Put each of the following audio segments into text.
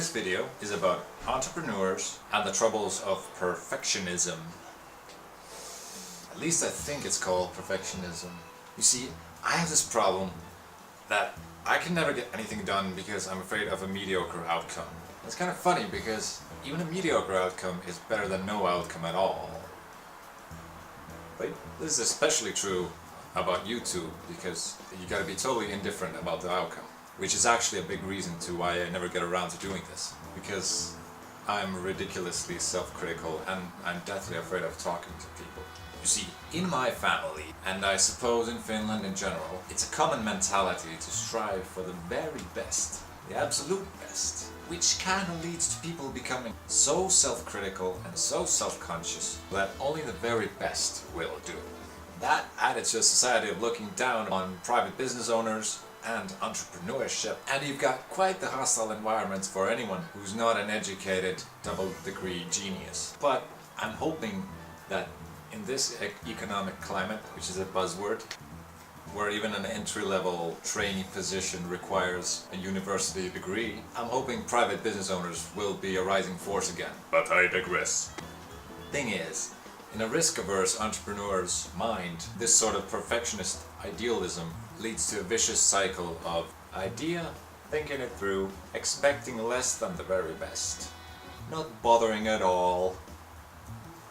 This video is about entrepreneurs and the troubles of perfectionism. At least I think it's called perfectionism. You see, I have this problem that I can never get anything done because I'm afraid of a mediocre outcome. It's kind of funny because even a mediocre outcome is better than no outcome at all. But this is especially true about YouTube because you gotta be totally indifferent about the outcome. Which is actually a big reason to why I never get around to doing this. Because I'm ridiculously self-critical and I'm deathly afraid of talking to people. You see, in my family, and I suppose in Finland in general, it's a common mentality to strive for the very best, the absolute best, which kind of leads to people becoming so self-critical and so self-conscious that only the very best will do. That added to a society of looking down on private business owners and entrepreneurship, and you've got quite the hostile environment for anyone who's not an educated double-degree genius. But I'm hoping that in this economic climate, which is a buzzword, where even an entry-level trainee position requires a university degree, I'm hoping private business owners will be a rising force again. But I digress. Thing is, in a risk-averse entrepreneur's mind, this sort of perfectionist idealism leads to a vicious cycle of idea, thinking it through, expecting less than the very best, not bothering at all.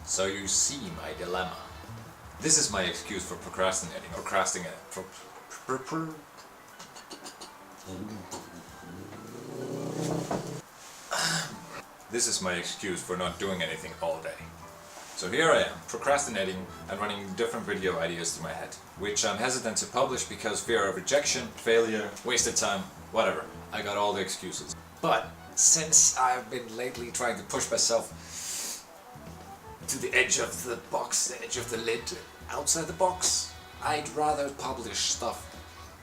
So you see my dilemma. This is my excuse for procrastinating. This is my excuse for not doing anything all day. So here I am, procrastinating and running different video ideas through my head, which I'm hesitant to publish because fear of rejection, failure, wasted time, whatever. I got all the excuses. But since I've been lately trying to push myself to the edge of the box, the edge of the lid, outside the box, I'd rather publish stuff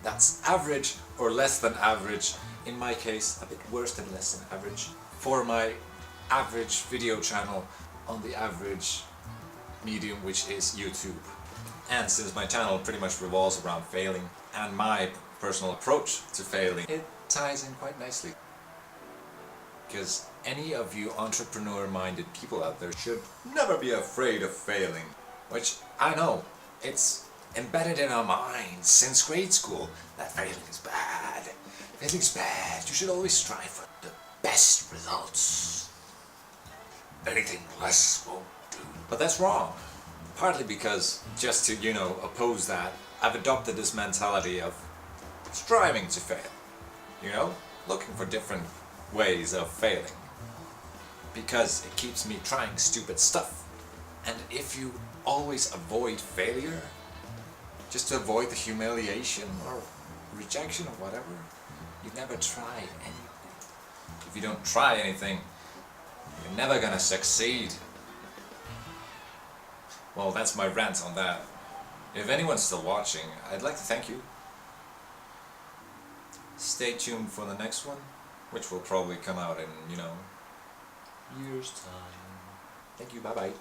that's average or less than average, in my case a bit worse than less than average, for my average video channel on the average medium, which is YouTube. And since my channel pretty much revolves around failing and my personal approach to failing, it ties in quite nicely. Because any of you entrepreneur-minded people out there should never be afraid of failing. Which, I know, it's embedded in our minds since grade school that failing is bad. Failing's bad. You should always strive for the best results. Anything less won't do. But that's wrong. Partly because, just to, oppose that, I've adopted this mentality of striving to fail. Looking for different ways of failing. Because it keeps me trying stupid stuff. And if you always avoid failure, just to avoid the humiliation or rejection or whatever, you never try anything. If you don't try anything, you're never gonna succeed. Well, that's my rant on that. If anyone's still watching, I'd like to thank you. Stay tuned for the next one, which will probably come out in, years' time. Thank you, bye-bye.